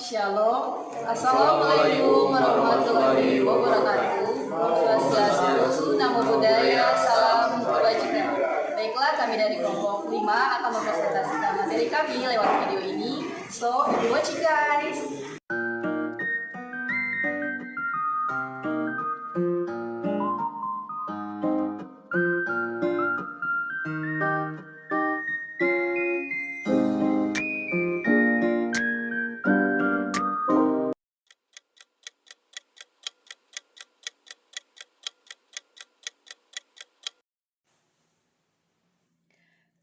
Shalom, Assalamualaikum warahmatullahi wabarakatuh. Om Swastiastu, Namo Buddhaya, salam kebajikan. Baiklah, kami dari kelompok 5 akan mempresentasikan materi kami lewat video ini. So, if you watch it guys.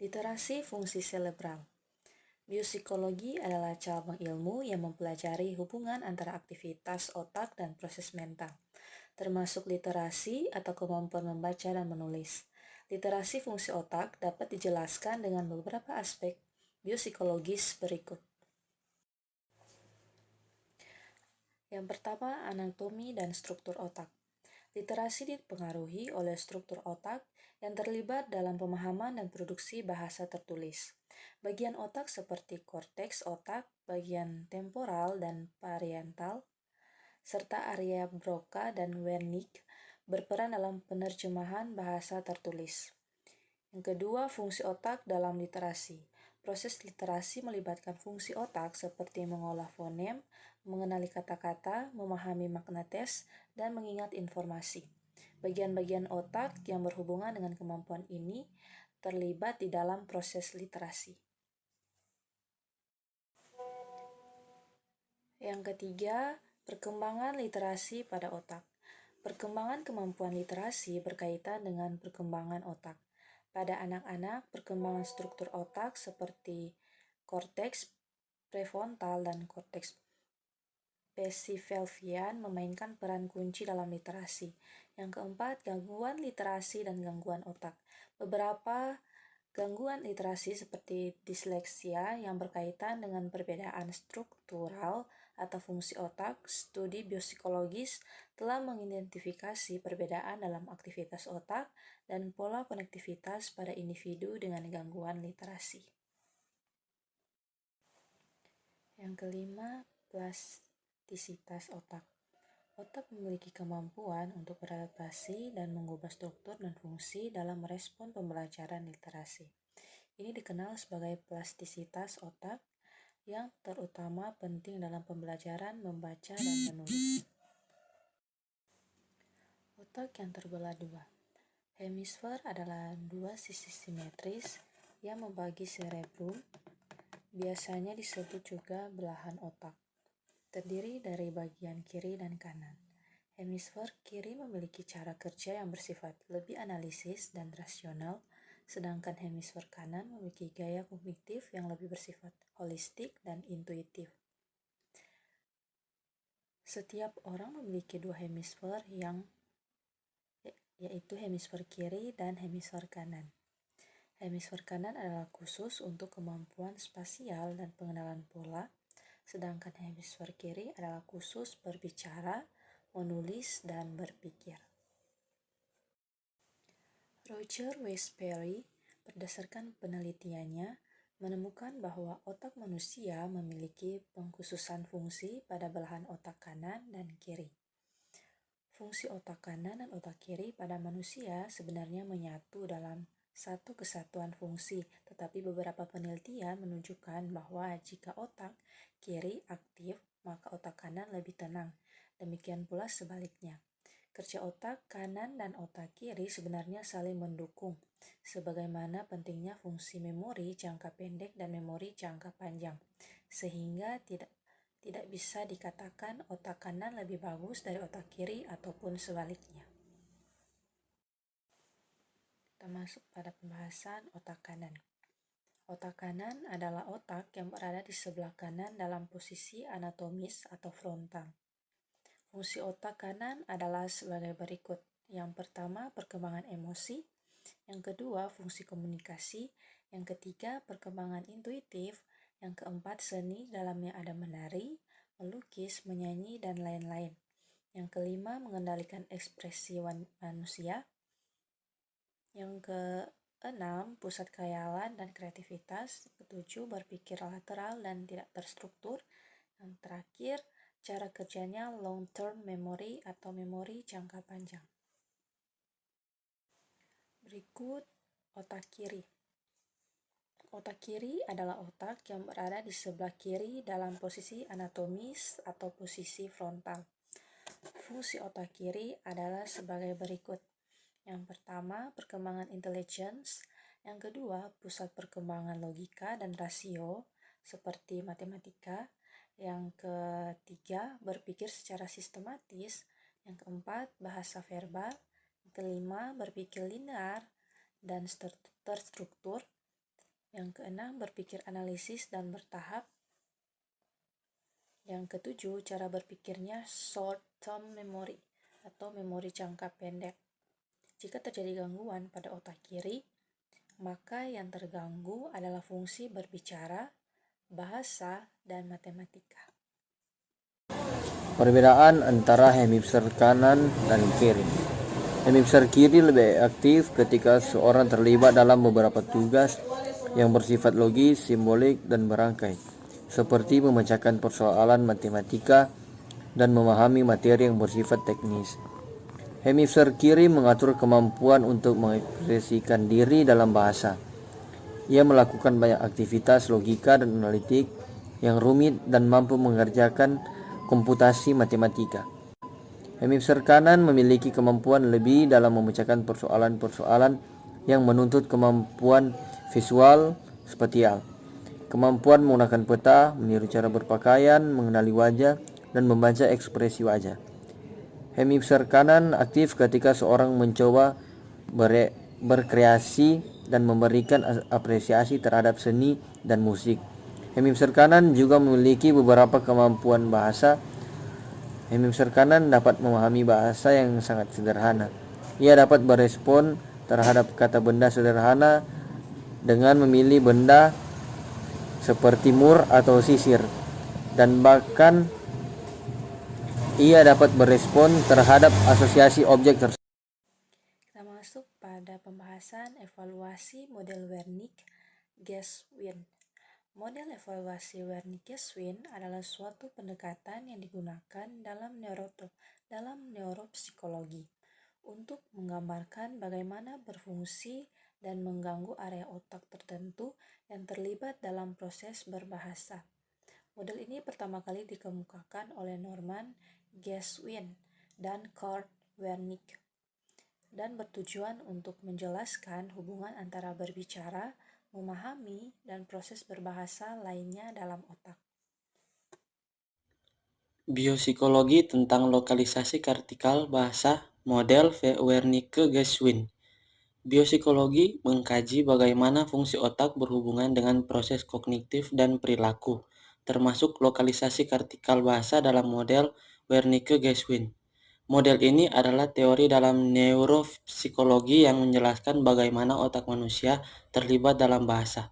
Literasi fungsi cerebral. Biopsikologi adalah cabang ilmu yang mempelajari hubungan antara aktivitas otak dan proses mental, termasuk literasi atau kemampuan membaca dan menulis. Literasi fungsi otak dapat dijelaskan dengan beberapa aspek biopsikologis berikut. Yang pertama, anatomi dan struktur otak. Literasi dipengaruhi oleh struktur otak yang terlibat dalam pemahaman dan produksi bahasa tertulis. Bagian otak seperti korteks otak, bagian temporal dan parietal, serta area Broca dan Wernicke berperan dalam penerjemahan bahasa tertulis. Yang kedua, fungsi otak dalam literasi. Proses literasi melibatkan fungsi otak seperti mengolah fonem, mengenali kata-kata, memahami makna teks, dan mengingat informasi. Bagian-bagian otak yang berhubungan dengan kemampuan ini terlibat di dalam proses literasi. Yang ketiga, perkembangan literasi pada otak. Perkembangan kemampuan literasi berkaitan dengan perkembangan otak. Pada anak-anak, perkembangan struktur otak seperti korteks prefrontal dan korteks pasifalvian memainkan peran kunci dalam literasi. Yang keempat, gangguan literasi dan gangguan otak. Beberapa gangguan literasi seperti disleksia yang berkaitan dengan perbedaan struktural atau fungsi otak, studi biopsikologis telah mengidentifikasi perbedaan dalam aktivitas otak dan pola konektivitas pada individu dengan gangguan literasi. Yang kelima, plastisitas otak. Otak memiliki kemampuan untuk beradaptasi dan mengubah struktur dan fungsi dalam merespon pembelajaran literasi. Ini dikenal sebagai plastisitas otak yang terutama penting dalam pembelajaran membaca dan menulis. Otak yang terbelah dua. Hemisfer adalah dua sisi simetris yang membagi cerebrum, biasanya disebut juga belahan otak. Terdiri dari bagian kiri dan kanan. Hemisfer kiri memiliki cara kerja yang bersifat lebih analisis dan rasional, sedangkan hemisfer kanan memiliki gaya kognitif yang lebih bersifat holistik dan intuitif. Setiap orang memiliki dua hemisfer yaitu hemisfer kiri dan hemisfer kanan. Hemisfer kanan adalah khusus untuk kemampuan spasial dan pengenalan pola, sedangkan hemisfer kiri adalah khusus berbicara, menulis, dan berpikir. Roger Westbury, berdasarkan penelitiannya, menemukan bahwa otak manusia memiliki pengkhususan fungsi pada belahan otak kanan dan kiri. Fungsi otak kanan dan otak kiri pada manusia sebenarnya menyatu dalam satu kesatuan fungsi, tetapi beberapa penelitian menunjukkan bahwa jika otak kiri aktif, maka otak kanan lebih tenang. Demikian pula sebaliknya. Kerja otak kanan dan otak kiri sebenarnya saling mendukung, sebagaimana pentingnya fungsi memori jangka pendek dan memori jangka panjang, sehingga tidak bisa dikatakan otak kanan lebih bagus dari otak kiri ataupun sebaliknya. Kita masuk pada pembahasan otak kanan. Otak kanan adalah otak yang berada di sebelah kanan dalam posisi anatomis atau frontal. Fungsi otak kanan adalah sebagai berikut. Yang pertama, perkembangan emosi. Yang kedua, fungsi komunikasi. Yang ketiga, perkembangan intuitif. Yang keempat, seni, dalamnya ada menari, melukis, menyanyi, dan lain-lain. Yang kelima, mengendalikan ekspresi manusia. Yang keenam, pusat khayalan dan kreativitas. Ketujuh, berpikir lateral dan tidak terstruktur. Yang terakhir, cara kerjanya long-term memory atau memori jangka panjang. Berikut otak kiri. Otak kiri adalah otak yang berada di sebelah kiri dalam posisi anatomis atau posisi frontal. Fungsi otak kiri adalah sebagai berikut. Yang pertama, perkembangan intelligence. Yang kedua, pusat perkembangan logika dan rasio seperti matematika. Yang ketiga, berpikir secara sistematis. Yang keempat, bahasa verbal. Yang kelima, berpikir linear dan terstruktur. Yang keenam, berpikir analisis dan bertahap. Yang ketujuh, cara berpikirnya short-term memory atau memori jangka pendek. Jika terjadi gangguan pada otak kiri, maka yang terganggu adalah fungsi berbicara, bahasa, dan matematika. Perbedaan antara hemisfer kanan dan kiri. Hemisfer kiri lebih aktif ketika seorang terlibat dalam beberapa tugas yang bersifat logis, simbolik, dan berangkai, seperti memecahkan persoalan matematika dan memahami materi yang bersifat teknis. Hemisfer kiri mengatur kemampuan untuk mengekspresikan diri dalam bahasa. Ia melakukan banyak aktivitas logika dan analitik yang rumit dan mampu mengerjakan komputasi matematika. Hemisfer kanan memiliki kemampuan lebih dalam memecahkan persoalan-persoalan yang menuntut kemampuan visual spasial, kemampuan menggunakan peta, meniru cara berpakaian, mengenali wajah, dan membaca ekspresi wajah. Hemisfer kanan aktif ketika seorang mencoba berkreasi dan memberikan apresiasi terhadap seni dan musik. Hemisfer kanan juga memiliki beberapa kemampuan bahasa. Hemisfer kanan dapat memahami bahasa yang sangat sederhana. Ia dapat berespon terhadap kata benda sederhana dengan memilih benda seperti mur atau sisir, dan bahkan ia dapat berespon terhadap asosiasi objek tersebut. Kita masuk pada pembahasan evaluasi model Wernicke-Gueswin. Model evaluasi Wernicke-Gueswin adalah suatu pendekatan yang digunakan dalam neuropsikologi untuk menggambarkan bagaimana berfungsi dan mengganggu area otak tertentu yang terlibat dalam proses berbahasa. Model ini pertama kali dikemukakan oleh Norman Gueswin dan Kurt Wernicke dan bertujuan untuk menjelaskan hubungan antara berbicara, memahami, dan proses berbahasa lainnya dalam otak. Biopsikologi tentang lokalisasi kortikal bahasa model Wernicke-Gueswin. Biopsikologi mengkaji bagaimana fungsi otak berhubungan dengan proses kognitif dan perilaku, termasuk lokalisasi kortikal bahasa dalam model Wernicke-Gueswin. Model ini adalah teori dalam neuropsikologi yang menjelaskan bagaimana otak manusia terlibat dalam bahasa.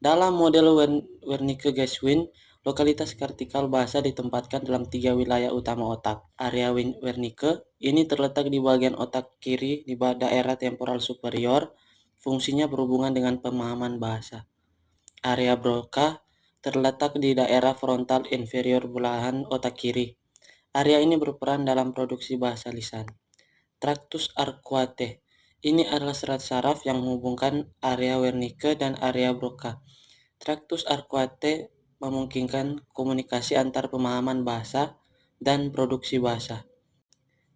Dalam model Wernicke-Gueswin, lokalitas kortikal bahasa ditempatkan dalam 3 wilayah utama otak. Area Wernicke ini terletak di bagian otak kiri di daerah temporal superior, fungsinya berhubungan dengan pemahaman bahasa. Area Broca terletak di daerah frontal inferior belahan otak kiri. Area ini berperan dalam produksi bahasa lisan. Tractus arcuate ini adalah serat saraf yang menghubungkan area Wernicke dan area Broca. Tractus arcuate memungkinkan komunikasi antar pemahaman bahasa dan produksi bahasa.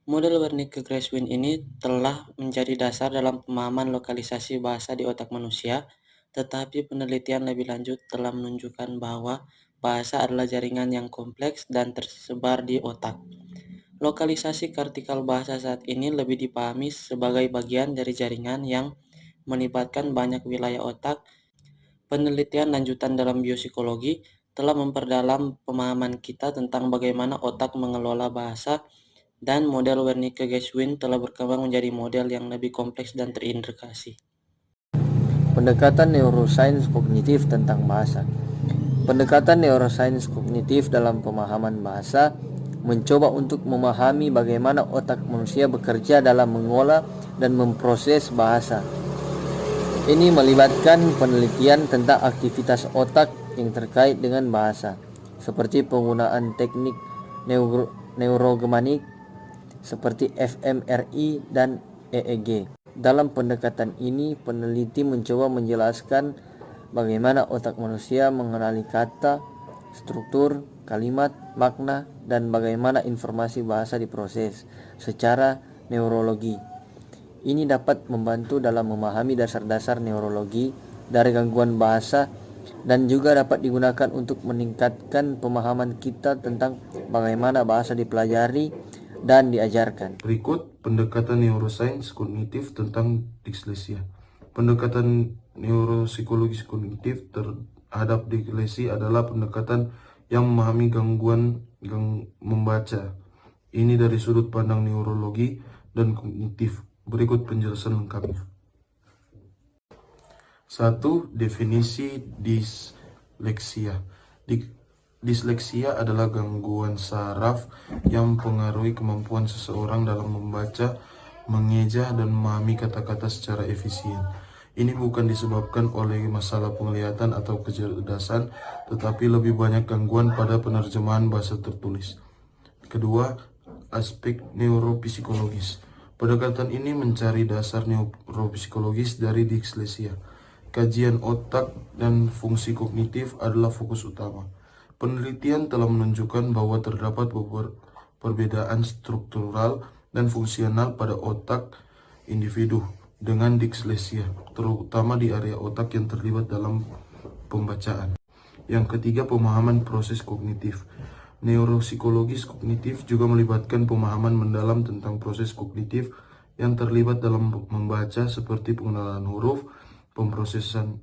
Model Wernicke-Gueswin ini telah menjadi dasar dalam pemahaman lokalisasi bahasa di otak manusia, tetapi penelitian lebih lanjut telah menunjukkan bahwa bahasa adalah jaringan yang kompleks dan tersebar di otak. Lokalisasi kortikal bahasa saat ini lebih dipahami sebagai bagian dari jaringan yang melibatkan banyak wilayah otak. Penelitian lanjutan dalam biopsikologi telah memperdalam pemahaman kita tentang bagaimana otak mengelola bahasa, dan model Wernicke-Gueswin telah berkembang menjadi model yang lebih kompleks dan terintegrasi. Pendekatan neuroscience kognitif tentang bahasa. Pendekatan neuroscience kognitif dalam pemahaman bahasa mencoba untuk memahami bagaimana otak manusia bekerja dalam mengolah dan memproses bahasa. Ini melibatkan penelitian tentang aktivitas otak yang terkait dengan bahasa. seperti penggunaan teknik neurogemanik seperti fMRI dan EEG. Dalam pendekatan ini, peneliti mencoba menjelaskan bagaimana otak manusia mengenali kata, struktur, kalimat, makna, dan bagaimana informasi bahasa diproses secara neurologi. Ini dapat membantu dalam memahami dasar-dasar neurologi dari gangguan bahasa dan juga dapat digunakan untuk meningkatkan pemahaman kita tentang bagaimana bahasa dipelajari dan diajarkan. Berikut pendekatan neurosains kognitif tentang dislesia. Pendekatan neuropsikologis kognitif terhadap dislesia adalah pendekatan yang memahami gangguan membaca. Ini dari sudut pandang neurologi dan kognitif. Berikut penjelasan lengkapnya. 1. Definisi disleksia. Disleksia adalah gangguan saraf yang mempengaruhi kemampuan seseorang dalam membaca, mengeja, dan memahami kata-kata secara efisien. Ini bukan disebabkan oleh masalah penglihatan atau kecerdasan, tetapi lebih banyak gangguan pada penerjemahan bahasa tertulis. Kedua, aspek neuropsikologis. Pendekatan ini mencari dasar neuropsikologis dari dislesia. Kajian otak dan fungsi kognitif adalah fokus utama. Penelitian telah menunjukkan bahwa terdapat perbedaan struktural dan fungsional pada otak individu dengan dislesia, terutama di area otak yang terlibat dalam pembacaan. Yang ketiga, pemahaman proses kognitif. Neuropsikologis kognitif juga melibatkan pemahaman mendalam tentang proses kognitif yang terlibat dalam membaca, seperti pengenalan huruf, pemrosesan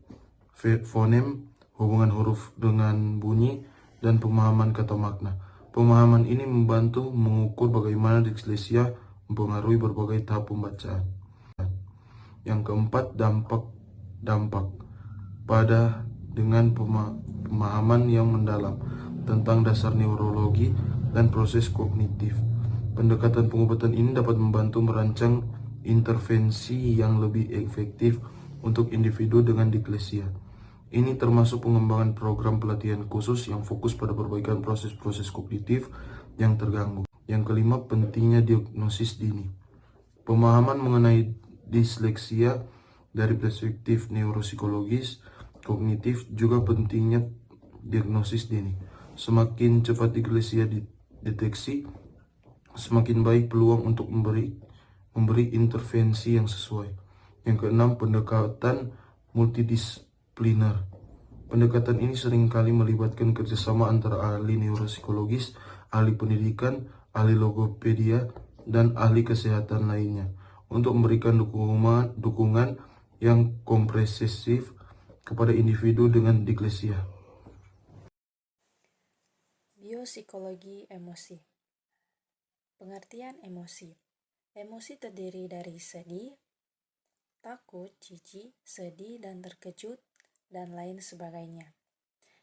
fonem, hubungan huruf dengan bunyi, dan pemahaman kata makna. Pemahaman ini membantu mengukur bagaimana dislesia mempengaruhi berbagai tahap pembacaan. Yang keempat, dampak pada dengan pemahaman yang mendalam tentang dasar neurologi dan proses kognitif. Pendekatan pengobatan ini dapat membantu merancang intervensi yang lebih efektif untuk individu dengan dislesia. Ini termasuk pengembangan program pelatihan khusus yang fokus pada perbaikan proses-proses kognitif yang terganggu. Yang kelima, pentingnya diagnosis dini. Pemahaman mengenai disleksia dari perspektif neuropsikologis kognitif juga pentingnya diagnosis dini. Semakin cepat dislesia dideteksi, semakin baik peluang untuk memberi intervensi yang sesuai. Yang keenam, pendekatan multidisipliner. Pendekatan ini seringkali melibatkan kerjasama antara ahli neuropsikologis, ahli pendidikan, ahli logopedia, dan ahli kesehatan lainnya untuk memberikan dukungan yang komprehensif kepada individu dengan dislesia. Biopsikologi emosi. Pengertian emosi. Emosi terdiri dari sedih, takut, jijik, sedih, dan terkejut, dan lain sebagainya.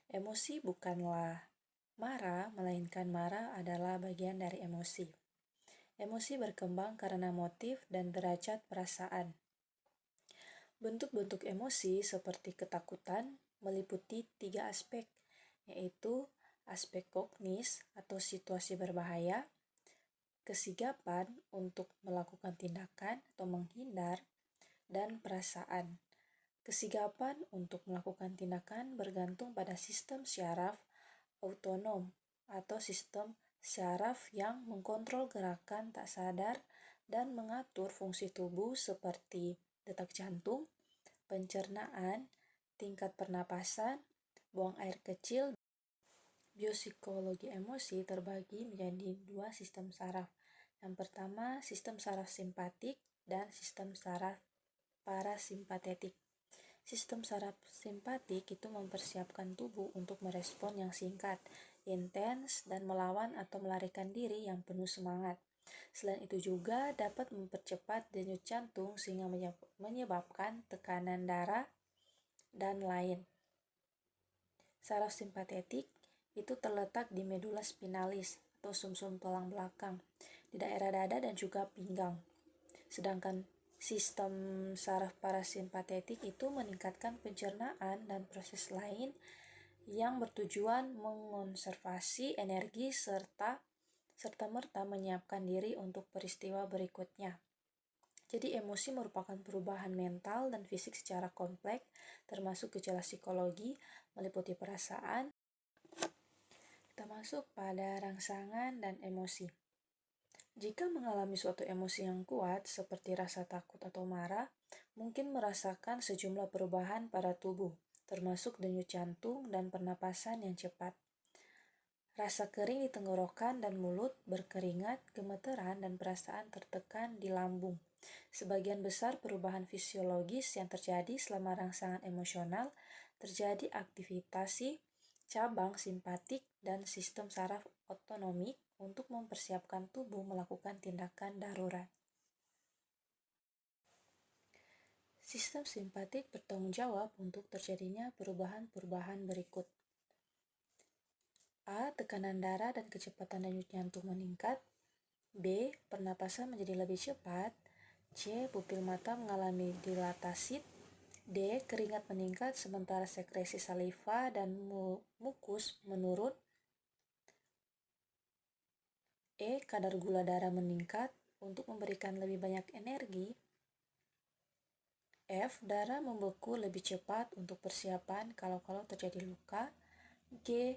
Emosi bukanlah marah, melainkan marah adalah bagian dari emosi. Emosi berkembang karena motif dan derajat perasaan. Bentuk-bentuk emosi seperti ketakutan meliputi 3 aspek, yaitu aspek kognis atau situasi berbahaya, kesigapan untuk melakukan tindakan atau menghindar, dan perasaan. Kesigapan untuk melakukan tindakan bergantung pada sistem syaraf autonom atau sistem syaraf yang mengkontrol gerakan tak sadar dan mengatur fungsi tubuh seperti detak jantung, pencernaan, tingkat pernapasan, buang air kecil. Biopsikologi emosi terbagi menjadi 2 sistem saraf. Yang pertama, sistem saraf simpatik dan sistem saraf parasimpatetik. Sistem saraf simpatik itu mempersiapkan tubuh untuk merespon yang singkat, intens, dan melawan atau melarikan diri yang penuh semangat. Selain itu juga dapat mempercepat denyut jantung sehingga menyebabkan tekanan darah dan lain. Saraf simpatetik itu terletak di medula spinalis atau sumsum tulang belakang, di daerah dada dan juga pinggang. Sedangkan sistem saraf parasimpatetik itu meningkatkan pencernaan dan proses lain yang bertujuan mengonservasi energi serta-merta menyiapkan diri untuk peristiwa berikutnya. Jadi emosi merupakan perubahan mental dan fisik secara kompleks, termasuk gejala psikologi, meliputi perasaan. Kita masuk pada rangsangan dan emosi. Jika mengalami suatu emosi yang kuat, seperti rasa takut atau marah, mungkin merasakan sejumlah perubahan pada tubuh, termasuk denyut jantung dan pernapasan yang cepat. Rasa kering di tenggorokan dan mulut, berkeringat, gemeteran, dan perasaan tertekan di lambung. Sebagian besar perubahan fisiologis yang terjadi selama rangsangan emosional terjadi aktivasi cabang simpatik dan sistem saraf otonomik untuk mempersiapkan tubuh melakukan tindakan darurat. Sistem simpatik bertanggung jawab untuk terjadinya perubahan-perubahan berikut. A. Tekanan darah dan kecepatan denyut jantung meningkat. B. Pernapasan menjadi lebih cepat. C. Pupil mata mengalami dilatasi. D. Keringat meningkat sementara sekresi saliva dan mukus menurun. E. Kadar gula darah meningkat untuk memberikan lebih banyak energi. F. Darah membeku lebih cepat untuk persiapan kalau terjadi luka. G.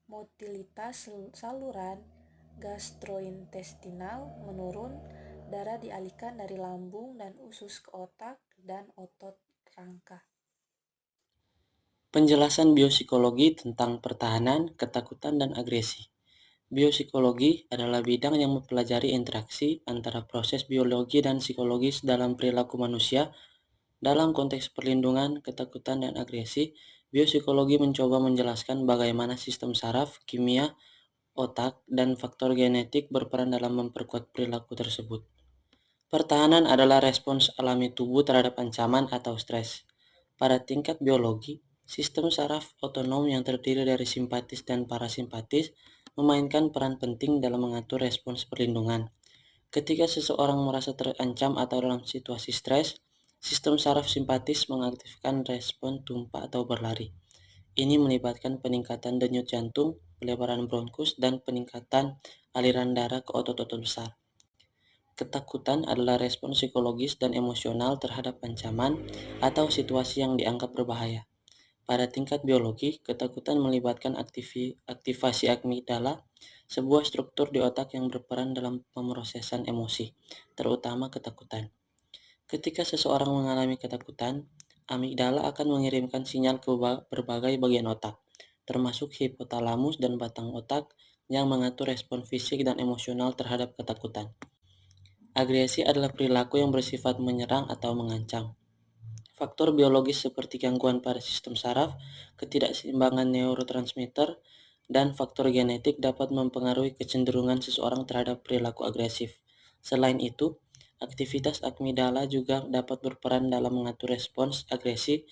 Motilitas saluran gastrointestinal menurun, darah dialihkan dari lambung dan usus ke otak dan otot rangka. Penjelasan biopsikologi tentang pertahanan, ketakutan, dan agresi. Biopsikologi adalah bidang yang mempelajari interaksi antara proses biologi dan psikologis dalam perilaku manusia. Dalam konteks perlindungan, ketakutan, dan agresi, biopsikologi mencoba menjelaskan bagaimana sistem saraf, kimia, otak, dan faktor genetik berperan dalam memperkuat perilaku tersebut. Pertahanan adalah respons alami tubuh terhadap ancaman atau stres. Pada tingkat biologi, sistem saraf otonom yang terdiri dari simpatis dan parasimpatis memainkan peran penting dalam mengatur respons perlindungan. Ketika seseorang merasa terancam atau dalam situasi stres, sistem saraf simpatis mengaktifkan respon tumpah atau berlari. Ini melibatkan peningkatan denyut jantung, pelebaran bronkus, dan peningkatan aliran darah ke otot-otot besar. Ketakutan adalah respon psikologis dan emosional terhadap ancaman atau situasi yang dianggap berbahaya. Pada tingkat biologi, ketakutan melibatkan aktivasi amigdala, sebuah struktur di otak yang berperan dalam pemrosesan emosi, terutama ketakutan. Ketika seseorang mengalami ketakutan, amigdala akan mengirimkan sinyal ke berbagai bagian otak, termasuk hipotalamus dan batang otak yang mengatur respon fisik dan emosional terhadap ketakutan. Agresi adalah perilaku yang bersifat menyerang atau mengancam. Faktor biologis seperti gangguan pada sistem saraf, ketidakseimbangan neurotransmitter, dan faktor genetik dapat mempengaruhi kecenderungan seseorang terhadap perilaku agresif. Selain itu, aktivitas amigdala juga dapat berperan dalam mengatur respons agresi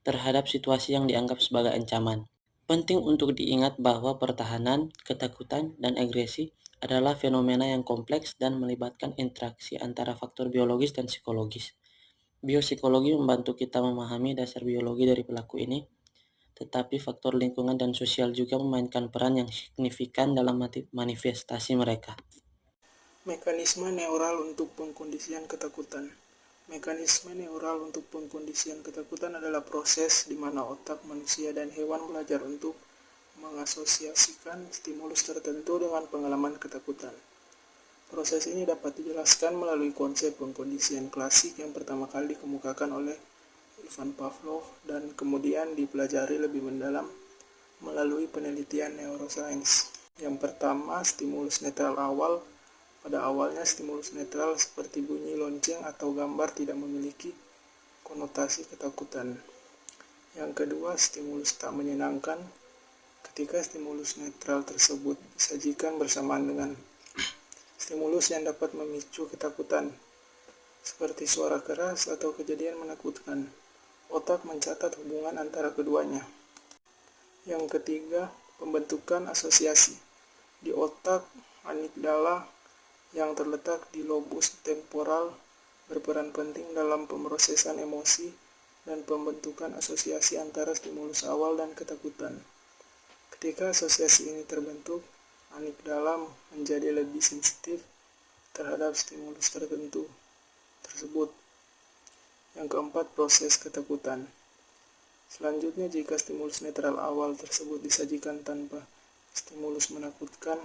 terhadap situasi yang dianggap sebagai ancaman. Penting untuk diingat bahwa pertahanan, ketakutan, dan agresi adalah fenomena yang kompleks dan melibatkan interaksi antara faktor biologis dan psikologis. Biopsikologi membantu kita memahami dasar biologi dari pelaku ini, tetapi faktor lingkungan dan sosial juga memainkan peran yang signifikan dalam manifestasi mereka. Mekanisme neural untuk pengkondisian ketakutan. Mekanisme neural untuk pengkondisian ketakutan adalah proses di mana otak manusia dan hewan belajar untuk mengasosiasikan stimulus tertentu dengan pengalaman ketakutan. Proses ini dapat dijelaskan melalui konsep pengkondisian klasik yang pertama kali dikemukakan oleh Ivan Pavlov dan kemudian dipelajari lebih mendalam melalui penelitian neuroscience. Yang pertama, stimulus netral awal. Pada awalnya, stimulus netral seperti bunyi lonceng atau gambar tidak memiliki konotasi ketakutan. Yang kedua, stimulus tak menyenangkan. Ketika stimulus netral tersebut disajikan bersamaan dengan stimulus yang dapat memicu ketakutan, seperti suara keras atau kejadian menakutkan, otak mencatat hubungan antara keduanya. Yang ketiga, pembentukan asosiasi. Di otak, amigdala yang terletak di lobus temporal berperan penting dalam pemrosesan emosi dan pembentukan asosiasi antara stimulus awal dan ketakutan. Ketika asosiasi ini terbentuk, amigdala menjadi lebih sensitif terhadap stimulus tertentu tersebut. Yang keempat, proses ketakutan. Selanjutnya, jika stimulus netral awal tersebut disajikan tanpa stimulus menakutkan,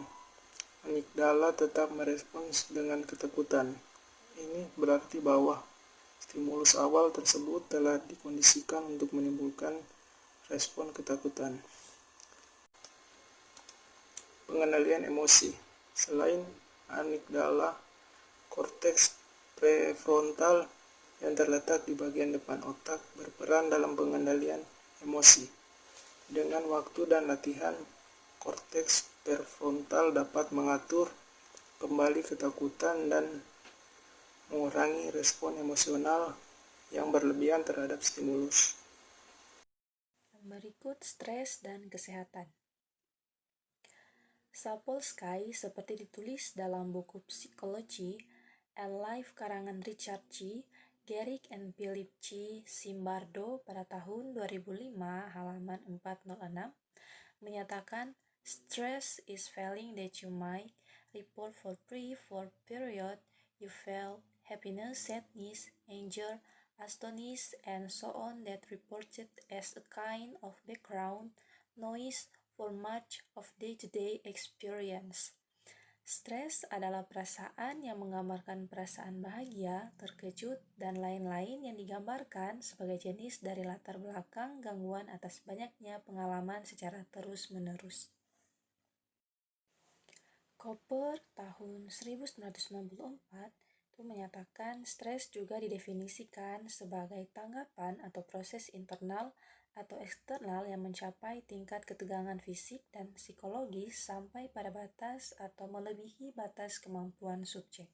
amigdala tetap merespons dengan ketakutan. Ini berarti bahwa stimulus awal tersebut telah dikondisikan untuk menimbulkan respon ketakutan. Pengendalian emosi. Selain amigdala, korteks prefrontal yang terletak di bagian depan otak berperan dalam pengendalian emosi. Dengan waktu dan latihan, korteks prefrontal dapat mengatur kembali ketakutan dan mengurangi respon emosional yang berlebihan terhadap stimulus. Berikut stres dan kesehatan. Sapolsky seperti ditulis dalam buku Psychology and Life karangan Richard G. Garrick and Philip C. Zimbardo pada tahun 2005 halaman 406 menyatakan stress is feeling that you might report for period you felt happiness, sadness, anger, astonish, and so on that reported as a kind of background noise for much of day-to-day experience. Stres adalah perasaan yang menggambarkan perasaan bahagia, terkejut, dan lain-lain yang digambarkan sebagai jenis dari latar belakang gangguan atas banyaknya pengalaman secara terus-menerus. Cooper tahun 1994 itu menyatakan stres juga didefinisikan sebagai tanggapan atau proses internal atau eksternal yang mencapai tingkat ketegangan fisik dan psikologis sampai pada batas atau melebihi batas kemampuan subjek.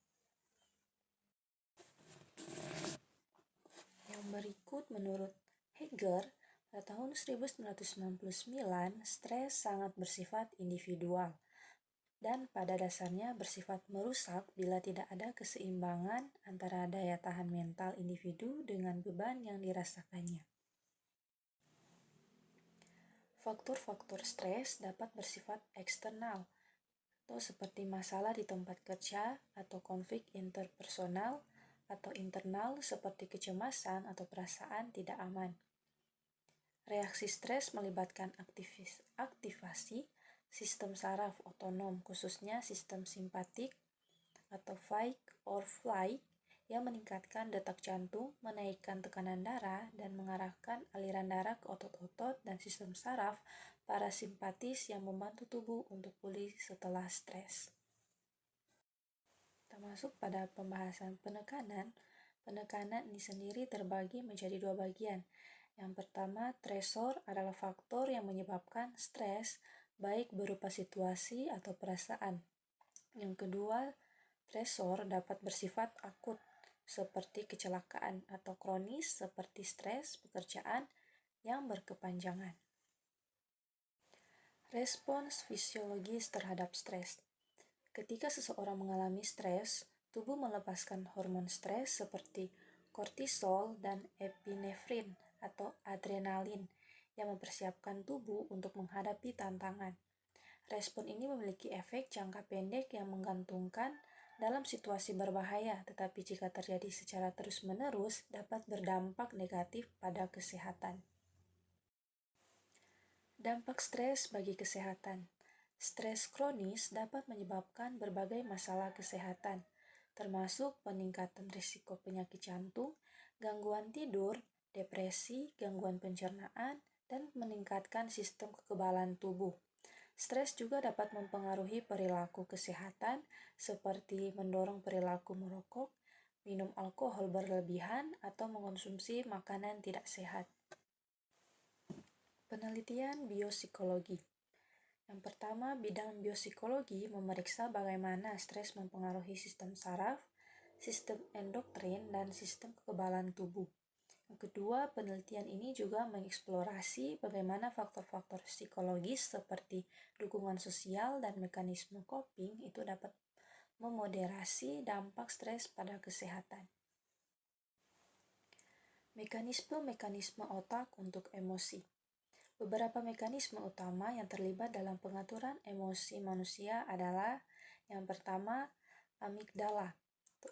Yang berikut menurut Heger, pada tahun 1999, stres sangat bersifat individual dan pada dasarnya bersifat merusak bila tidak ada keseimbangan antara daya tahan mental individu dengan beban yang dirasakannya. Faktor-faktor stres dapat bersifat eksternal atau seperti masalah di tempat kerja atau konflik interpersonal, atau internal seperti kecemasan atau perasaan tidak aman. Reaksi stres melibatkan aktivasi sistem saraf otonom, khususnya sistem simpatik atau fight or flight, yang meningkatkan detak jantung, menaikkan tekanan darah, dan mengarahkan aliran darah ke otot-otot dan sistem saraf parasimpatis yang membantu tubuh untuk pulih setelah stres. Termasuk pada pembahasan penekanan ini sendiri terbagi menjadi dua bagian. Yang pertama, stresor adalah faktor yang menyebabkan stres, baik berupa situasi atau perasaan. Yang kedua, stresor dapat bersifat akut, seperti kecelakaan, atau kronis seperti stres pekerjaan yang berkepanjangan. Respons fisiologis terhadap stres. Ketika seseorang mengalami stres, tubuh melepaskan hormon stres seperti kortisol dan epinefrin atau adrenalin yang mempersiapkan tubuh untuk menghadapi tantangan. Respon ini memiliki efek jangka pendek yang menggantungkan dalam situasi berbahaya, tetapi jika terjadi secara terus-menerus dapat berdampak negatif pada kesehatan. Dampak stres bagi kesehatan. Stres kronis dapat menyebabkan berbagai masalah kesehatan, termasuk peningkatan risiko penyakit jantung, gangguan tidur, depresi, gangguan pencernaan, dan meningkatkan sistem kekebalan tubuh. Stres juga dapat mempengaruhi perilaku kesehatan seperti mendorong perilaku merokok, minum alkohol berlebihan, atau mengonsumsi makanan tidak sehat. Penelitian biopsikologi. Yang pertama, bidang biopsikologi memeriksa bagaimana stres mempengaruhi sistem saraf, sistem endokrin, dan sistem kekebalan tubuh. Yang kedua, penelitian ini juga mengeksplorasi bagaimana faktor-faktor psikologis seperti dukungan sosial dan mekanisme coping itu dapat memoderasi dampak stres pada kesehatan. Mekanisme-mekanisme otak untuk emosi. Beberapa mekanisme utama yang terlibat dalam pengaturan emosi manusia adalah yang pertama, amigdala.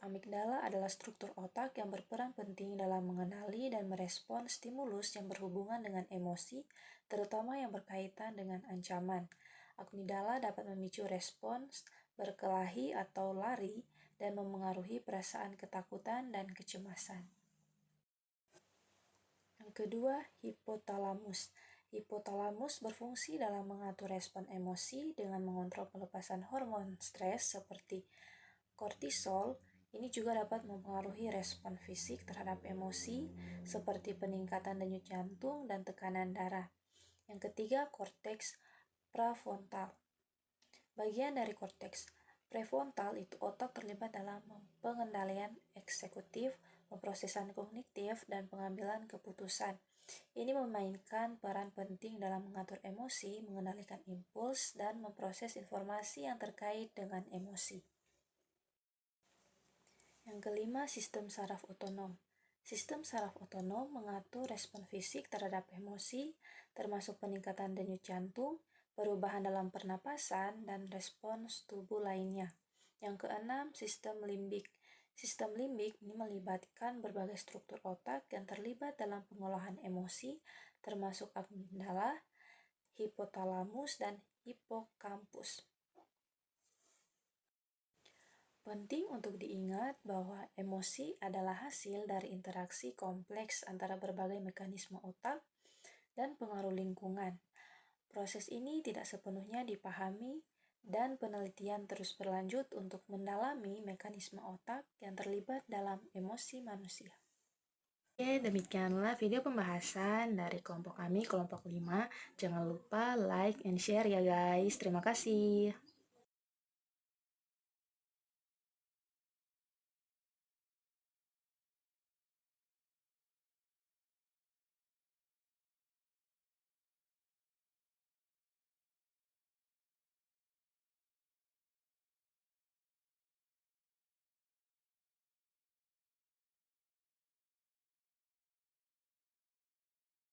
Amigdala adalah struktur otak yang berperan penting dalam mengenali dan merespon stimulus yang berhubungan dengan emosi, terutama yang berkaitan dengan ancaman. Amigdala dapat memicu respons berkelahi atau lari dan memengaruhi perasaan ketakutan dan kecemasan. Yang kedua, hipotalamus. Hipotalamus berfungsi dalam mengatur respon emosi dengan mengontrol pelepasan hormon stres seperti kortisol. Ini juga dapat mempengaruhi respon fisik terhadap emosi seperti peningkatan denyut jantung dan tekanan darah. Yang ketiga, korteks prefrontal. Bagian dari korteks prefrontal itu otak terlibat dalam pengendalian eksekutif, pemrosesan kognitif, dan pengambilan keputusan. Ini memainkan peran penting dalam mengatur emosi, mengendalikan impuls, dan memproses informasi yang terkait dengan emosi. Yang kelima, sistem saraf otonom. Sistem saraf otonom mengatur respon fisik terhadap emosi, termasuk peningkatan denyut jantung, perubahan dalam pernapasan, dan respons tubuh lainnya. Yang keenam, sistem limbik. Sistem limbik ini melibatkan berbagai struktur otak yang terlibat dalam pengolahan emosi, termasuk amigdala, hipotalamus, dan hipokampus. Penting untuk diingat bahwa emosi adalah hasil dari interaksi kompleks antara berbagai mekanisme otak dan pengaruh lingkungan. Proses ini tidak sepenuhnya dipahami dan penelitian terus berlanjut untuk mendalami mekanisme otak yang terlibat dalam emosi manusia. Oke, demikianlah video pembahasan dari kelompok kami, kelompok 5. Jangan lupa like and share ya guys. Terima kasih.